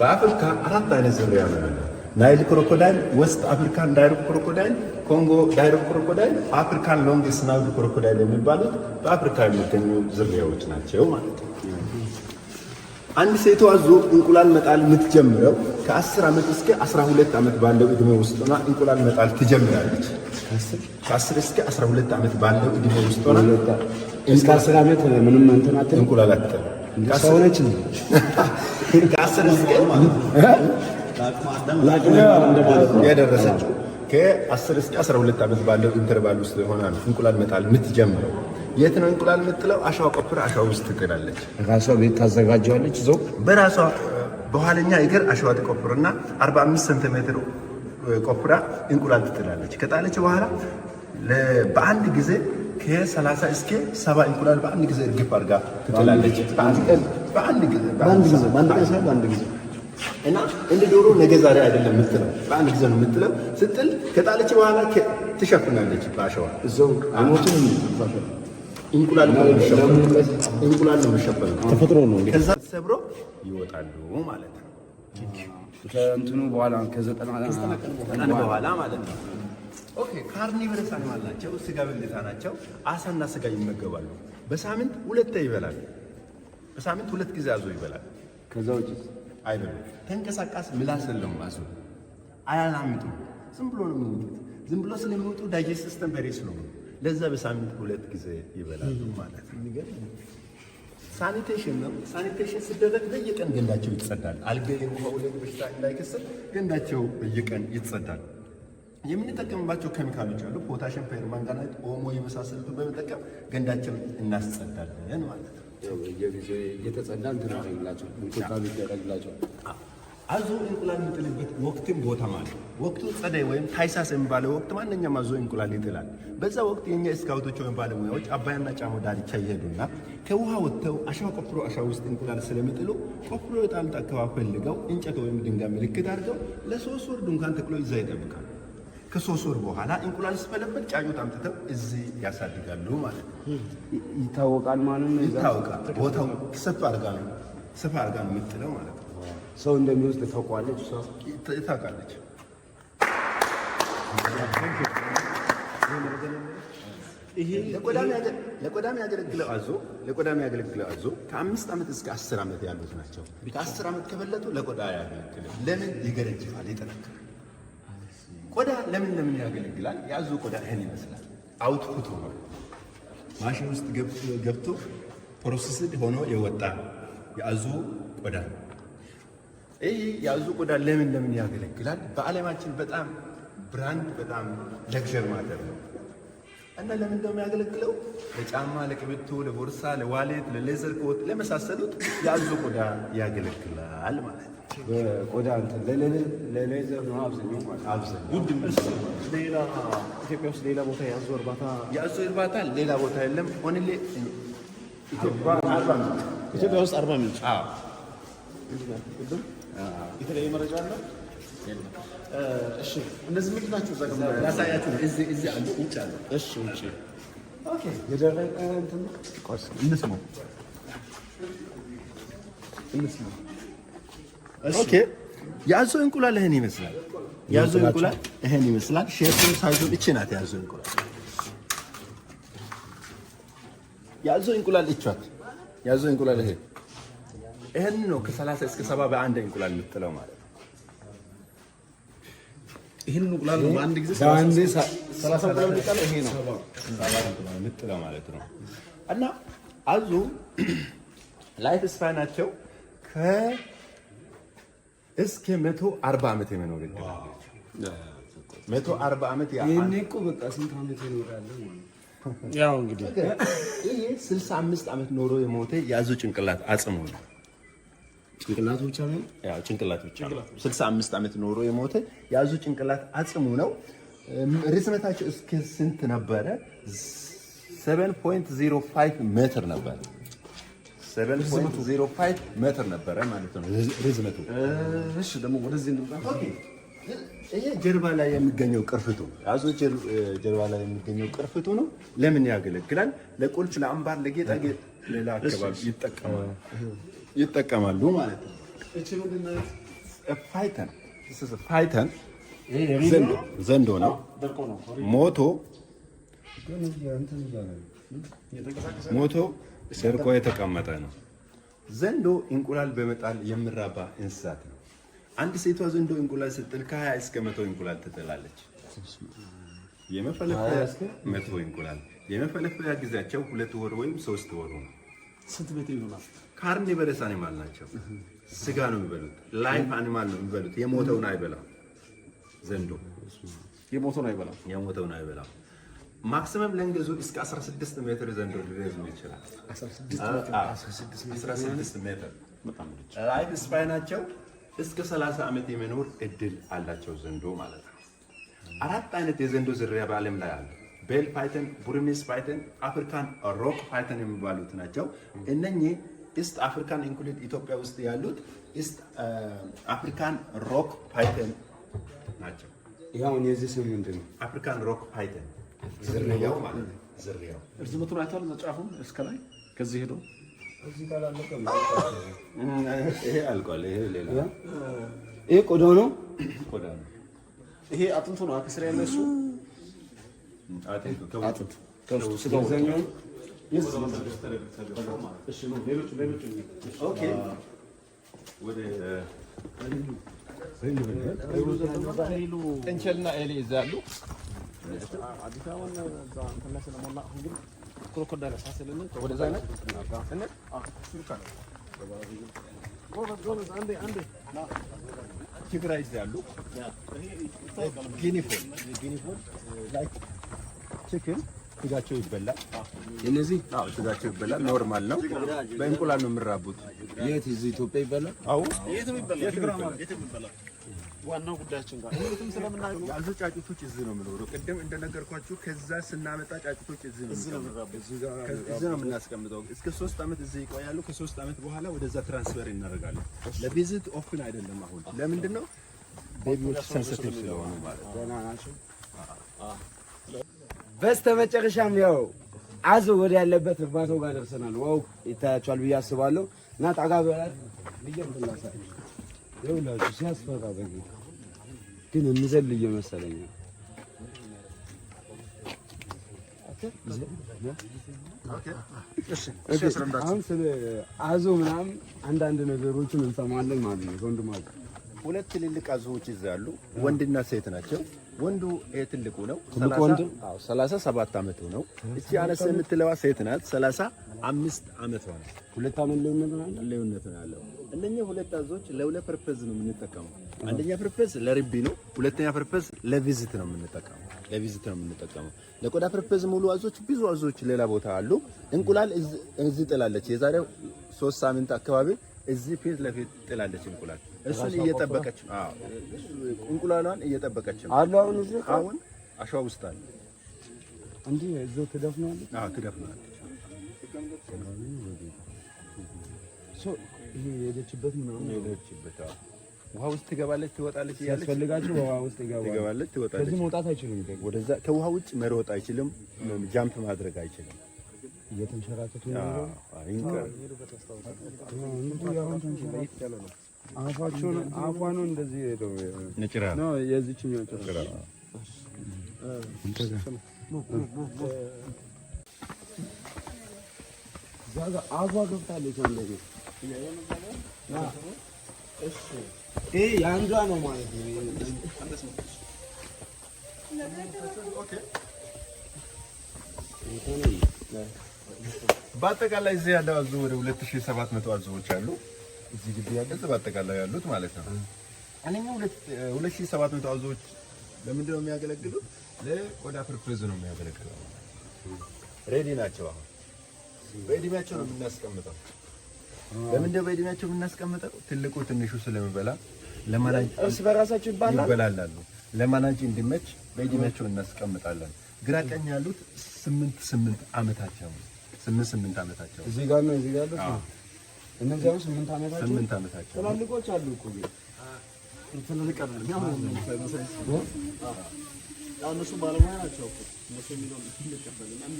በአፍሪካ 4 አይነት ዝርያ ነው ያለው። ናይል ክሮኮዳይል፣ ዌስት አፍሪካን ዳይሬክት ክሮኮዳይል፣ ኮንጎ ዳይሬክት ክሮኮዳይል፣ አፍሪካን ሎንግ ስናውድ ክሮኮዳይል የሚባሉት በአፍሪካ የሚገኙ ዝርያዎች ናቸው ማለት ነው። አንድ ሴቷ አዞ እንቁላል መጣል የምትጀምረው ከ10 ዓመት እስከ 12 ዓመት ባለው እድሜ ውስጥ ሆና እንቁላል መጣል ትጀምራለች። ከ10 እስከ 12 ዓመት ባለው እድሜ ውስጥ ሆና እስከ 10 ዓመት ምንም እንተናተ እንቁላል አትጥልም። ከሰውነች ነው ከ10 እስከ የደረሰችው ከ10 እስከ 12 ዓመት ባለው ኢንተርቫል ውስጥ ሆና ነው እንቁላል መጣል የምትጀምረው። የት ነው እንቁላል የምጥለው? አሸዋ ቆፍራ አሸዋ ውስጥ ትጥላለች። ራሷ ቤት ታዘጋጀዋለች እዛው በራሷ በኋለኛ እግር አሸዋ ትቆፍርና 45 ሴንቲሜትር ቆፍራ እንቁላል ትጥላለች። ከጣለች በኋላ በአንድ ጊዜ ከ30 እስከ 70 እንቁላል በአንድ ጊዜ እርግፍ አድርጋ ትጥላለች። በአንድ ጊዜ እና እንደ ዶሮ ነገ ዛሬ አይደለም የምትለው፣ በአንድ ጊዜ ነው የምትለው። ስትል ከጣለች በኋላ ትሸፍናለች በአሸዋ እዛው አሞቱን እንቁላል ነው የሚሸፈነው። ተፈጥሮ ነው። ከዛ ሰብሮ ይወጣሉ ማለት ነው። ከእንትኑ በኋላ ከ90 ቀን በኋላ ማለት ነው። ኦኬ ካርኒቨረስ አኒማል ናቸው። ስጋ በልታ ናቸው። አሳና ስጋ ይመገባሉ። በሳምንት 2 ይበላል። በሳምንት 2 ጊዜ አዞ ይበላል። ከዛ ውጭ አይበሉም። ተንቀሳቃስ ምላስ የለውም። አዞ አያላምጡም። ዝም ብሎ ነው የሚወጡት። ዝም ብሎ ስለሚወጡ ዳይጀስት ሲስተም በሬ ስለሆነ ለዛ በሳምንት 2 ጊዜ ይበላሉ ማለት ነው። ሳኒቴሽን ነው። ሳኒቴሽን ሲደረግ በየቀን ገንዳቸው ይጸዳል። አልጋ የውሃ ወለድ በሽታ እንዳይከሰት ገንዳቸው በየቀን ይጸዳል። የምንጠቀምባቸው ኬሚካሎች አሉ። ፖታሽም፣ ፐርማንጋኔት፣ ኦሞ የመሳሰሉትን በመጠቀም ገንዳቸውን እናስጸዳለን ማለት ነው። የጊዜው እየተጸዳ እንትን አደረግላቸው እንክብካቤ ይደረግላቸው። አዞ እንቁላል የሚጥልበት ወቅትም ቦታ ማለት ወቅቱ ጸደይ ወይም ታይሳስ የሚባለው ወቅት ማንኛውም አዞ እንቁላል ይጥላል። በዛ ወቅት የኛ ስካውቶች ወይም ባለሙያዎች አባያና ጫሞ ዳርቻ ይሄዱና ከውሃ ወጥተው አሸዋ ቆፍሮ አሸዋ ውስጥ እንቁላል ስለሚጥሉ ቆፍሮ የጣሉት አካባቢ ፈልገው እንጨት ወይም ድንጋይ ምልክት አድርገው ለ3 ወር ድንኳን ተክሎ ይዛ ይጠብቃል። ከ3 ወር በኋላ እንቁላል ሲፈለፈል ጫጩት አምጥተው እዚህ ያሳድጋሉ ማለት ነው። ይታወቃል ማለት ነው። ይታወቃል። ቦታው ሰፋ አድርጋ ነው የምጥለው ማለት ነው። ሰው እንደሚወስድ ታውቃለች። ታውቃለች። ይሄ ለቆዳም ያገለግለው አዞ ከ5 ዓመት እስከ 10 ዓመት ያሉት ናቸው። ከ10 ዓመት ከበለጡ ለቆዳ ያገለግላል። ለምን? ይገረጅፋል፣ ይጠነክራል። ቆዳ ለምን ያገለግላል? የአዞ ቆዳ ይህን ይመስላል። አውትፑት ሆኖ ማሽን ውስጥ ገብቶ ፕሮሰስድ ሆኖ የወጣ የአዞ ቆዳ ነው። ይህ የአዞ ቆዳ ለምን ያገለግላል? በዓለማችን በጣም ብራንድ በጣም ለግዠር ማተር ነው እና ለምን እንደሚያገለግለው ለጫማ፣ ለቅብቶ፣ ለቦርሳ፣ ለዋሌት፣ ለሌዘር ኮት ለመሳሰሉት የአዞ ቆዳ ያገለግላል ማለት ነው። ቆዳ እንትን ለሌዘር ነው አብዛኛው ማለት አብዛኛው ውድ ሌላ ኢትዮጵያ ውስጥ ሌላ ቦታ የአዞ እርባታ ሌላ ቦታ የለም። ኦንሊ ኢትዮጵያ ውስጥ 40 ምንጭ የተለያየ መረጃ አለ። እሺ እነዚህ ምንድን ናቸው? እዛ ጋር ያሳያችሁ እዚህ አንዱ ውጭ አለ። እሺ ውጭ ኦኬ የደረቀ እንትን ቆስ እንስማው። ኦኬ የአዞ እንቁላል ይሄን ይመስላል። ሼፑን ሳይዙን እቺ ናት የአዞ እንቁላል። የአዞ እንቁላል እቿት የአዞ እንቁላል ይሄን ነው ከ30 እስከ 70 በአንድ እንቁላል የምትጥለው ማለት ነው። ይሄን እንቁላል በአንድ ጊዜ 30 እንቁላል የምትጥለው ይሄ ነው 70 እንቁላል የምትጥለው ማለት ነው። እና አዞ ላይፍ ስፓናቸው እስከ 140 ዓመት የመኖር እድል አላቸው። 140 ዓመት ይሄኔ እኮ በቃ ስንት ዓመት ይኖራል ማለት ነው። ያው እንግዲህ ይሄ 65 ዓመት ኖሮ የሞተ የአዞ ጭንቅላት አጽሙ ነው። ጭንቅላቱ ብቻ ነው። ያው ጭንቅላቱ ብቻ ነው። 65 ዓመት ኖሮ የሞተ የአዞ ጭንቅላት አጽሙ ነው። ርዝመታቸው እስከ ስንት ነበረ? 7.05 ሜትር ነበረ። 7.05 ሜትር ነበረ ማለት ነው ርዝመቱ። እሺ ደግሞ ወደዚህ እንምጣ። ይሄ ጀርባ ላይ የሚገኘው ቅርፍቱ የአዞ ጀርባ ላይ የሚገኘው ቅርፍቱ ነው። ለምን ያገለግላል? ለቁልፍ፣ ለአምባር፣ ለጌጣጌጥ ሌላ አካባቢ ይጠቀማሉ ማለት ነው። እቺ ምንድን ነው? ፋይተን ዘንዶ ነው። ሞቶ ደርቆ የተቀመጠ ነው። ዘንዶ እንቁላል በመጣል የሚራባ እንስሳት ነው። አንድ ሴቷ ዘንዶ እንቁላል ስትጥል ከ20 እስከ 100 እንቁላል ትጥላለች። የመፈለፈያ 100 እንቁላል። የመፈለፈያ ጊዜያቸው 2 ወር ወይም 3 ወር ነው። ስንት ቤት ይሆናል? ካርኒቨረስ አኒማል ናቸው። ስጋ ነው የሚበሉት። ላይፍ አኒማል ነው የሚበሉት። የሞተውን አይበላም። ዘንዶ የሞተውን አይበላም። ማክሲመም ለንገዙ እስከ 16 ሜትር ዘንዶ ሊረዝም ይችላል። 16 ሜትር ላይፍ ስፓናቸው እስከ 30 ዓመት የመኖር እድል አላቸው ዘንዶ ማለት ነው። 4 አይነት የዘንዶ ዝርያ በዓለም ላይ አለ። ቤል ፓይተን፣ ቡርሚስ ፓይተን፣ አፍሪካን ሮክ ፓይተን የሚባሉት ናቸው። እነኚህ ኢስት አፍሪካን ኢንክሉድ ኢትዮጵያ ውስጥ ያሉት ኢስት አፍሪካን ሮክ ፓይተን ናቸው። ይሄውን የዚህ ስም ምንድን ነው? አፍሪካን ሮክ ፓይተን ዝርያው ማለት ነው። ዝርያው እርዝመቱን አይተዋል። ጫፉን እስከ ላይ ከዚህ ሄዶ እዚህ ጋር አለቀም። ይሄ አልቋል። ይሄ ሌላ ይሄ ቆዳው ነው። ቆዳ ነው። ይሄ አጥንቱ ነው። ከስር ያለው እሱ አጥንቱ ከውስጡ ስጋው ዘኛው እሺ ነው። ሌሎች ኦኬ ወደ ጥንቸልና ኤሊ ይዛሉ። አዲስ አበባን እዛ እንትን ላይ ስለሞላ አሁን ግን ክሮኮዳይል ሳስልን ወደዛ አይነት ችግር ይዛሉ። ጊኒፎል ላይክ ቺክን ስጋቸው ይበላል። እነዚህ ስጋቸው ይበላል። ኖርማል ነው። በእንቁላል ነው የሚራቡት። የት እዚህ ኢትዮጵያ ይበላል? አዎ የትም ይበላል። ዋናው ጉዳያችን ጋር እዚህ ስለምናየው ያሉ ጫጩቶች እዚህ ነው የሚኖሩ። ቅድም እንደነገርኳችሁ ከዛ ስናመጣ ጫጩቶች እዚህ ነው የምናስቀምጠው። እስከ 3 ዓመት እዚህ ይቆያሉ። ከ3 ዓመት በኋላ ወደዛ ትራንስፈር እናደርጋለን። ለቪዚት ኦፕን አይደለም። አሁን ለምንድን ነው? ቤቢዎች ሴንሲቲቭ ስለሆኑ ማለት ነው። በስተመጨረሻም ያው አዞ ወደ ያለበት እርባታው ጋር ደርሰናል። ዋው ይታያችኋል ብዬ አስባለሁ። እና ጣጋ በላት ልየም ብላሳ ይኸውላችሁ ሲያስፈራ በጌታ ግን እንዘል እየመሰለኝ ነው። አሁን ስለ አዞ ምናምን አንዳንድ ነገሮችን እንሰማለን ማለት ነው። ወንድማችሁ 2 ትልልቅ አዞዎች ይዛሉ። ወንድና ሴት ናቸው። ወንዱ ትልቁ ነው። 37 ዓመቱ ነው። እቺ አነስ የምትለዋ ሴት ናት። 35 ዓመቷ ነው። 2 ዓመት ልዩነት ነው ያለው። እነኚህ 2 አዞዎች ለሁለት ፐርፐዝ ነው የምንጠቀመው። አንደኛ ፐርፐዝ ለርቢ ነው። ሁለተኛ ፐርፐዝ ለቪዚት ነው የምንጠቀመው። ለቆዳ ፐርፐዝ ሙሉ አዞዎች፣ ብዙ አዞዎች ሌላ ቦታ አሉ። እንቁላል እዚህ ጥላለች። የዛሬው 3 ሳምንት አካባቢ እዚህ ፊት ለፊት ጥላለች እንቁላል። እሱን እየጠበቀች እንቁላሏን እየጠበቀች አሉ። አሁን አሸዋ ውስጥ አለ እንዴ? እዛው ትደፍናለች። ትደፍናለች። ይሄ የሄደችበት ውሃ ውስጥ ትገባለች፣ ትወጣለች። ያስፈልጋችሁ ውሃ ውስጥ ትገባለች፣ ትወጣለች። ከዚህ መውጣት አይችልም። ወደዛ ከውሃ ውጭ መሮጥ አይችልም። ጃምፕ ማድረግ አይችልም። እየተንሸራተቱ አፏን እንደዚህ ሄደው ነጭራ ነው የዚህኛው ጭራ ዛጋ አፏ ገብታለች። አንደኛ ይሄ የአንዷ ነው ማለት ነው። በአጠቃላይ እዚህ ያለው አዞ ወደ 2700 አዞዎች አሉ። እዚህ ግቢ ያሉት በአጠቃላይ ያሉት ማለት ነው። አንደኛው 2700 አዞዎች ለምንድን ነው የሚያገለግሉት? ለቆዳ ፐርፐዝ ነው የሚያገለግለው። ሬዲ ናቸው። አሁን በእድሜያቸው ነው የምናስቀምጠው። ለምንድን ነው በእድሜያቸው የምናስቀምጠው? ትልቁ ትንሹ ስለሚበላ ለማናጅ እርስ በራሳቸው ይበላላሉ። ለማናጅ እንዲመች በእድሜያቸው እናስቀምጣለን። ግራ ቀኝ ያሉት 8 ዓመታቸው ነው። 8 ዓመታቸው እዚህ ጋር ነው። እዚህ ጋር ነው። እነዚያው 8 ዓመታቸው ትላልቆች አሉ እኮ ትልልቅ አይደለም። ያው እነሱ ባለሙያ ናቸው እኮ እነሱ የሚለው ትልቅ አይደለም።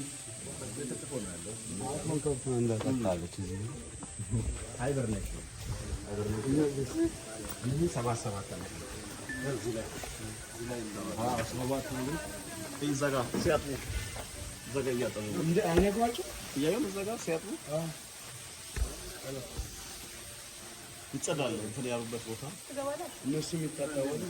ተጽፎ ነው ያለው። አሁን ከብት እንዳታጣለች እዚህ ሃይበርኔሽን እነዚህ 77 ዓመት ነው። እዚህ ላይ ሰባት ነው። እዛ ጋር ሲያጥቡ እዛ ጋር እያጠቡ እንደ አይነግራችሁ እያየሁ እዛ ጋር ሲያጥቡ ይጸዳል። እንትን ያሉበት ቦታ እነሱ የሚታጠባሉ።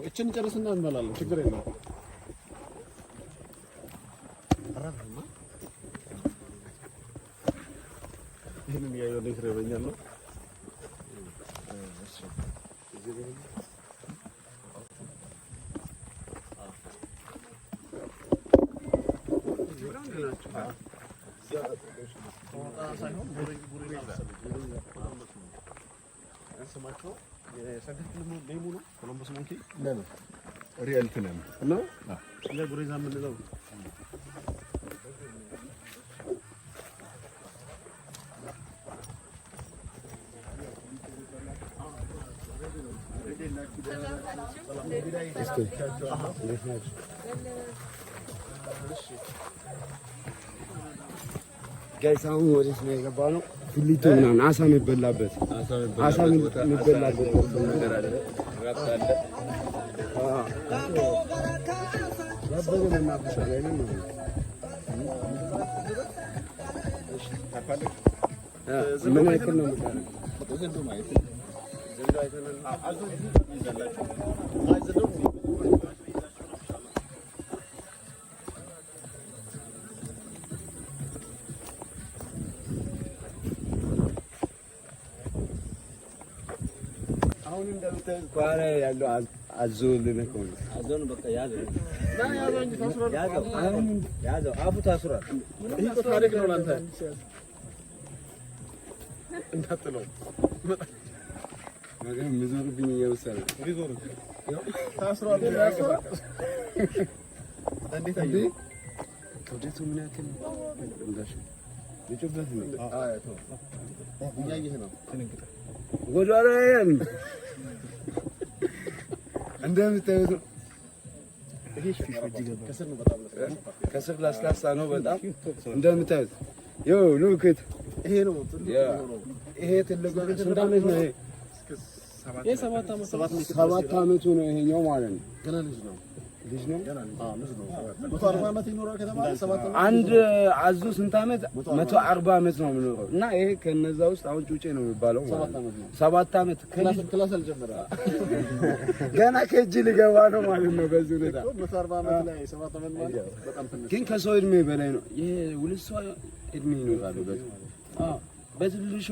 እችን ጨርስና እንበላለን። ችግር የለም። ይሄንን ያየው ነው ይረበኛል ነው ስማቸው የሰንደቅ ሌሙ ነው። ኮሎምበስ ሞንኪ ነው ሪያል ፊልም ነው። ያ ጉሬዛ የምንለው ጋይስ አሁን ወዴት ነው የገባነው? ፊሊቶ ምናምን አሳ የሚበላበት ነገር አለ። ራስ አለ። ያበለ መናፈሻ ላይ ነው። ምን ያክል ነው የምታረገው? አሁን እንደምታዩት ጓራ ያለው አዞ ልነከው ነው። አዞን በቃ ያዘው አፉ ታስሯል። ይሄ እኮ ታሪክ ነው ላንተ እንዳትለው ነገር ምዞርብኝ እየወሰደ ሪዞር ታስሯል። እንዴት አየህ? ክብደቱ ምን ያክል እንዳሽ ልጭበት ነው። አያቶ እያየህ ነው። ትንግጣ ጎዳና ያን እንደምታዩት ይሄ ከስር ነው። በጣም ከስር ላስላሳ ነው በጣም እንደምታዩት። ይኸው ሉክት ይሄ ነው ይሄ ትልቁ ስንት ዓመት ነው? ይሄ 7 ዓመቱ ነው ይሄኛው ማለት ነው። ገና ልጅ ነው። ልጅ ነው። ልጅ ነው። 140 ዓመት ይኖራል ከተባለ 7 ዓመት አንድ አዞ ስንት ዓመት? 140 ዓመት ነው የሚኖረው። እና ይሄ ከነዛ ውስጥ አሁን ጩጬ ነው የሚባለው ማለት ነው። 7 ዓመት ክላስ አልጀመረ ገና ከእጅ ሊገባ ነው ማለት ነው። በዚህ ሁኔታ 140 ዓመት ላይ 7 ዓመት ማለት በጣም ትንሽ ግን ከሰው እድሜ በላይ ነው። ይሄ ሁለት ሰው እድሜ ይኖራሉ። በትንሹ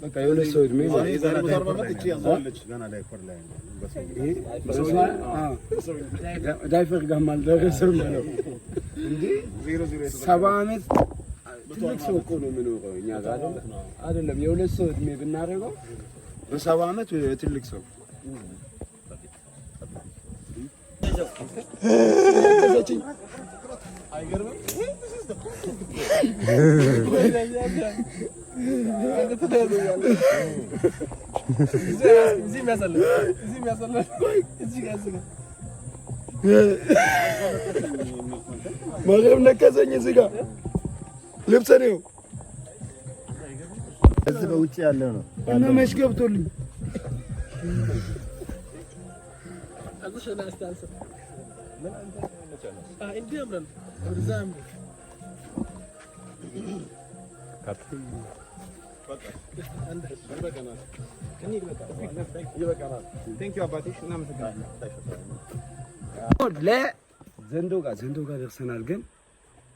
በቃ የሁለት ሰው እድሜ ማለት ነው። 140 ዓመት እቺ ያዛለች ገና ላይ ኮር ላይ ነው። ዳይፈር ጋር አልደረሰም ነው እንዴ? 70 ዓመት ትልቅ ሰው እኮ ነው የሚኖረው እኛ ጋር አይደለም። የሁለት ሰው እድሜ ብናደርገው በ70 ዓመት ትልቅ ሰው አይገርምም? ማርያም ነከሰኝ። እዚህ ጋር ልብስ ነው እዚህ በውጭ ያለ ነው እና መች ገብቶልኝ ለዘንዶ ጋር ደርሰናል። ግን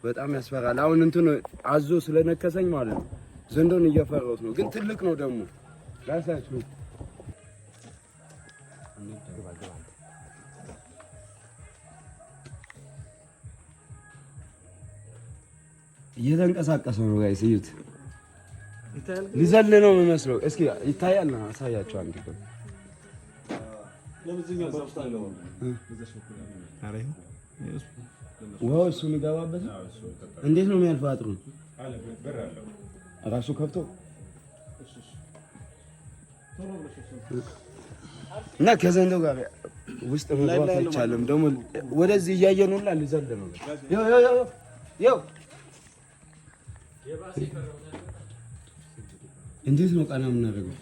በጣም ያስፈራል። አሁን እንትን አዞ ስለነከሰኝ ማለት ነው ዘንዶን እየፈራሁት ነው። ግን ትልቅ ነው ደግሞ ራሳችሁ እየተንቀሳቀሰ ነው። ጋይስ እዩት። ሊዘል ነው የሚመስለው። እስኪ ይታያል ነው አሳያቸው። አንድ ቀን ዋው እሱ የሚገባበት እንዴት ነው የሚያልፈው? አጥሩ ራሱ ከፍቶ እና ከዘንዶ ጋር ውስጥ መግባት አይቻልም። ደግሞ ወደዚህ እያየን ሁላ ልዘል ነው። ያው እንዴት ነው ቀና የምናደርገው?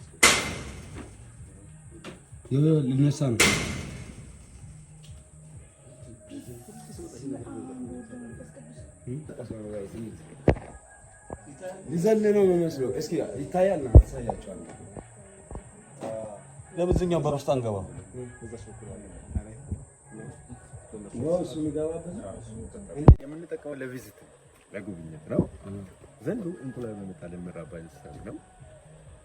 ያው ልነሳ ነው። ልዘል ነው የሚመስለው። እስኪ ይታያል ነው አሳያቸዋለሁ። ለብዙኛው በሮስታ አንገባ የምንጠቀመው ለቪዚት ለጉብኝት ነው። ዘንዱ እንቁላል በመጣል የሚራባ እንስሳት ነው።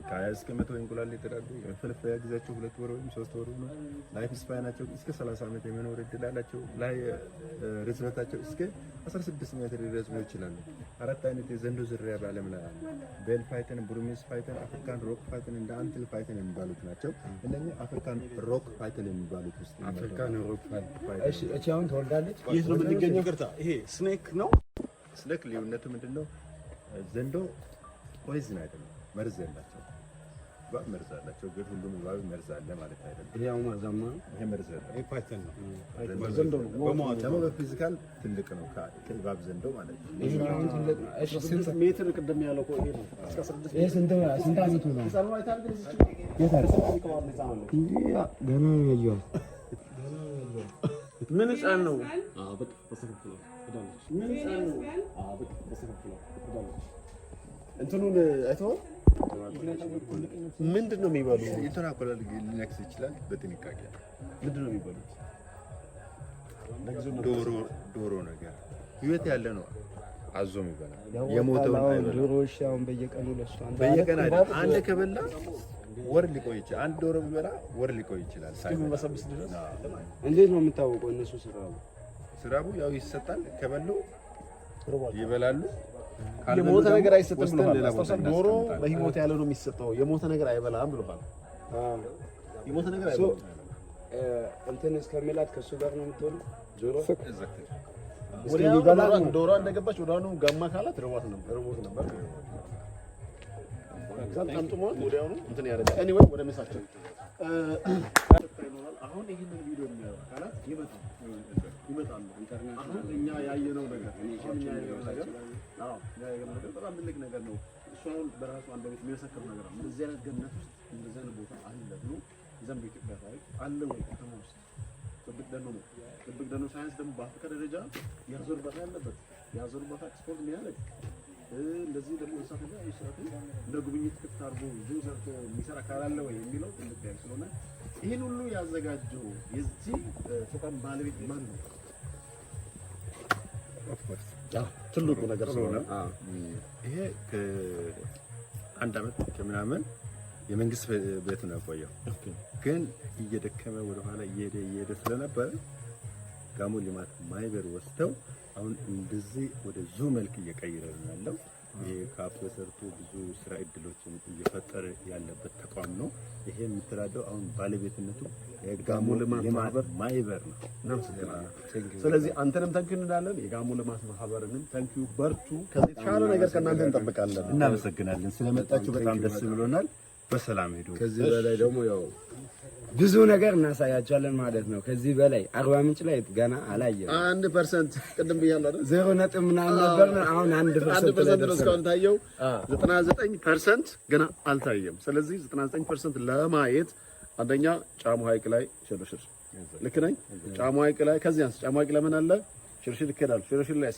ከ20 እስከ 100 እንቁላል ይጥላሉ። የፍልፈያ ጊዜያቸው 2 ወር ወይም 3 ወር ነው። ላይፍ ስፓናቸው እስከ 30 ዓመት የመኖር እድል አላቸው። ላይ ርዝመታቸው እስከ 16 ሜትር ሊረዝሙ ይችላሉ። 4 አይነት የዘንዶ ዝርያ በዓለም ላይ አሉ። ቤል ፋይተን፣ ቡርሚዝ ፋይተን፣ አፍሪካን ሮክ ፋይተን እንደ አንትል ፋይተን የሚባሉት ናቸው። እነኚህ አፍሪካን ሮክ ፋይተን የሚባሉት ውስጥ አፍሪካን ሮክ ፋይተን። እሺ እቺ አሁን ተወልዳለች። የት ነው የምትገኘው? ግርታ ይሄ ስኔክ ነው። ስኔክ ልዩነቱ ምንድነው? ዘንዶ ፖይዝን አይደለም፣ መርዝ ያላቸው እባብ መርዝ አላቸው። ግን ሁሉም እባብ መርዝ አለ ማለት አይደለም። ይሄ አሁን ማዛማ ይሄ መርዝ አለ። ይሄ ፓይተን ነው። ዘንዶ ደግሞ በፊዚካል ትልቅ ነው ከእባብ ዘንዶ ማለት ነው። ይሄ አሁን ትልቅ ነው። እሺ ስንት ሜትር ቅድም ያለው እኮ ይሄ ነው። እስከ 16 ይሄ ስንት አመቱ ነው? ህፃኑ አይታል ግን ገና ነው ያየው። ምን ህፃን ነው? አዎ በቃ ተሰክፍሎ ሄዳለች። ምን ህፃን ነው? አዎ በቃ ተሰክፍሎ ሄዳለች። እንትኑን አይተኸው ምንድን ነው የሚበሉ? የተናኮላል ሊነክስ ይችላል። በጥንቃቄ ምንድን ነው የሚበሉት? ዶሮ ነገር ህይወት ያለ ነው። አዞም ይበላል። የሞተውን አይበላም። ዶሮሽ አሁን በየቀኑ በየቀን አይደል? አንድ ከበላ ወር ሊቆይ ይችላል። አንድ ዶሮ ቢበላ ወር ሊቆይ ይችላል። እስኪመሰብስ ድረስ እንዴት ነው የምታወቀው? እነሱ ስራቡ ያው ይሰጣል። ከበሉ ይበላሉ። የሞተ ነገር አይሰጥም ብለዋል። ዶሮ በህይወት ያለ ነው የሚሰጠው። የሞተ ነገር አይበላም ብለዋል። የሞተ ነገር አይበላም። እንትን እስከሚላት ከሱ ጋር ነው የምትሆኑ። ዶሮ እንደገባች ወዲያውኑ ጋማ ካላት ርቦት ነበር። ጠምጥሞ ወዲያውኑ እንትን ያደርጋል። ኤኒዌይ ወደ ምሳቸው አሁን ይሄንን ቪዲዮ የሚያዩ አካላት ይመጣሉ። አሁን እኛ ያየነው ነገር በጣም ትልቅ ነገር ነው። እሱ አሁን በራሱ አንደበት የሚመሰክር ነገር ነው። እንደዚህ አይነት ገነት ውስጥ እንደዚህ አይነት ቦታ አለ ብሎ ዘንድ በኢትዮጵያ ታሪክ አለ ወይ? ከተማ ውስጥ ጥብቅ ደኑ ነው። ጥብቅ ደኑ ሳይንስ ደግሞ በአፍሪካ ደረጃ የአዞ እርባታ ያለበት የአዞ እርባታ ኤክስፖርት የሚያደርግ እንደዚህ ደግሞ እንስሳት ላይ ይሰራቱ እንደ ጉብኝት ክፍት አድርጎ ብዙ ሰርቶ የሚሰራ ካላለ ወይ የሚለው ትልቅ ያለ ስለሆነ ይሄን ሁሉ ያዘጋጀው የዚህ ተቋም ባለቤት ማን ነው? ኦፍኮርስ ትልቁ ነገር ስለሆነ ይሄ ከአንድ አመት ከምናምን የመንግስት ቤት ነው የቆየው። ግን እየደከመ ወደኋላ እየሄደ ስለነበረ ጋሞ ልማት ማህበር ወስደው አሁን እንደዚህ ወደ ዙ መልክ እየቀየረ ነው ያለው። ይሄ ካፌ ሰርቶ ብዙ ስራ እድሎችን እየፈጠረ ያለበት ተቋም ነው። ይሄ የሚተዳደረው አሁን ባለቤትነቱ የጋሞ ልማት ማህበር ነው። ስለዚህ አንተንም ተንኪው እንላለን፣ የጋሞ ልማት ማህበርንም ተንኪው፣ በርቱ። ከዚህ የተሻለ ነገር ከእናንተ እንጠብቃለን። እናመሰግናለን ስለመጣችሁ፣ በጣም ደስ ብሎናል። በሰላም ሄዱ። ከዚህ በላይ ደግሞ ያው ብዙ ነገር እናሳያቸዋለን ማለት ነው። ከዚህ በላይ አርባ ምንጭ ላይ ገና አላየንም። 1% ቅድም ብያለሁ አይደል? 0 ነጥብ ምናምን ነበር። አሁን 1% እስካሁን ታየው። 99% ገና አልታየም። ስለዚህ 99% ለማየት አንደኛ ጫሙ ሐይቅ ላይ ሽርሽር፣ ልክ ነኝ? ጫሙ ሐይቅ ላይ ከዚያስ ጫሙ ሐይቅ ለምን አለ ሽርሽር ይከዳል። ሽርሽር ላይ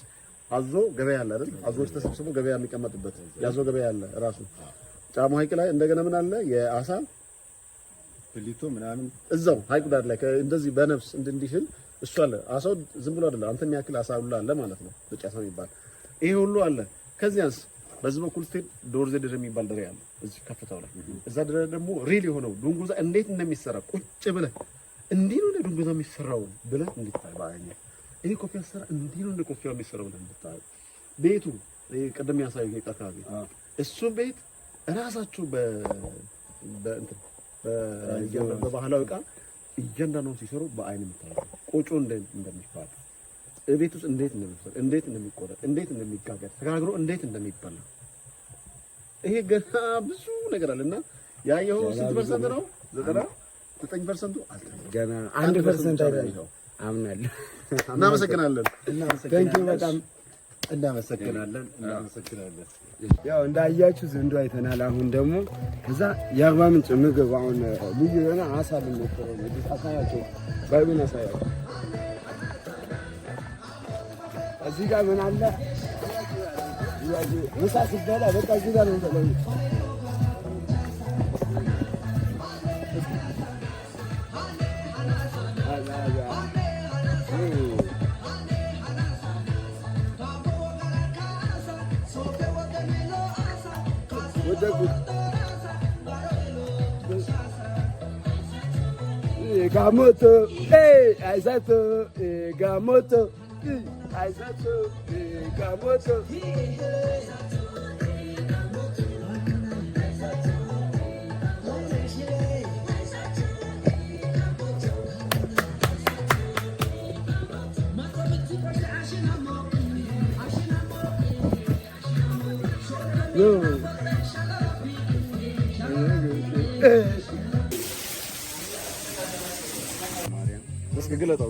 አዞ ገበያ አለ አይደል? አዞች ተሰብስበው ገበያ የሚቀመጥበት ያዞ ገበያ አለ ራሱ ጫሙ ሐይቅ ላይ። እንደገና ምን አለ የአሳ ፍሊቶ ምናምን እዛው ሐይቁ ዳር ላይ እንደዚህ በነፍስ እንዲሽል እሱ አለ። አሳው ዝም ብሎ አይደለም፣ አንተ የሚያክል አሳ ሁሉ አለ ማለት ነው። በጫሳ የሚባል ይሄ ሁሉ አለ። ከዚያስ በዚህ በኩል ስትሄድ ዶርዜ ድር የሚባል ድሬ አለ እዚህ ከፍታው ላይ። እዛ ድሬ ደግሞ ሪል የሆነው ዱንጉዛ እንዴት እንደሚሰራ ቁጭ ብለህ እንዲህ ነው ዱንጉዛ የሚሰራው ብለህ እንድታይ ባይኛ ይሄ ኮፊያ ሰራ እንዲህ ነው ኮፊያ የሚሰራው ብለህ እንድታይ ቤቱ ቅድም ያሳየው የቀርካቢ እሱ ቤት እራሳችሁ በእንትን በባህላዊ ዕቃ እያንዳንዱን ሲሰሩ በአይን የምታየው ቆጮ እንደሚባል ቤት ውስጥ እንዴት እንደሚሰራ እንዴት እንደሚቆረጥ እንዴት እንደሚጋገር ተጋግሮ እንዴት እንደሚበላ ይሄ ገና ብዙ ነገር አለና ያየኸው ስንት ፐርሰንት ነው? 9% ገና 1% አይደለም። አምናለሁ። እናመሰግናለን። ታንኪዩ በጣም እናመሰግናለን። ያው እንዳያችሁ ዘንዶ አይተናል። አሁን ደግሞ ከዛ የአርባ ምንጭ ምግብ አሁን ልዩ የሆነ አሳ ልንሞክረው ነው። አሳያቸው ባይቡን አሳያቸው። እዚህ ጋር ምን አለ? ምሳ ስትበላ በቃ እዚህ ጋር ነው ተለይ Gamoto, Aizato, Gamoto, Aizato, Gamoto. እስኪ ግለጣው።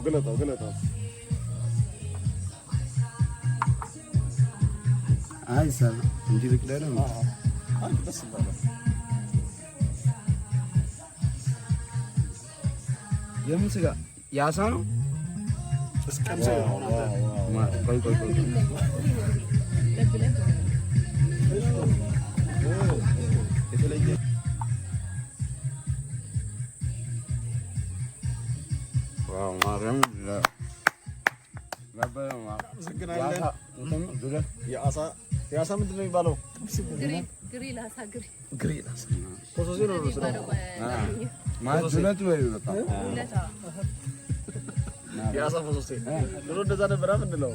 አይ ሰላ እንጂ ልቅደረ ነው። የምን ስጋ ያሳ ነው? የአሳ ምንድን ነው የሚባለው? ግሪል አሳ ኮሶሴ ነው የሚባለው። የአሳ ኮሶሴ ድሮ እንደዛ ነበር የምንለው።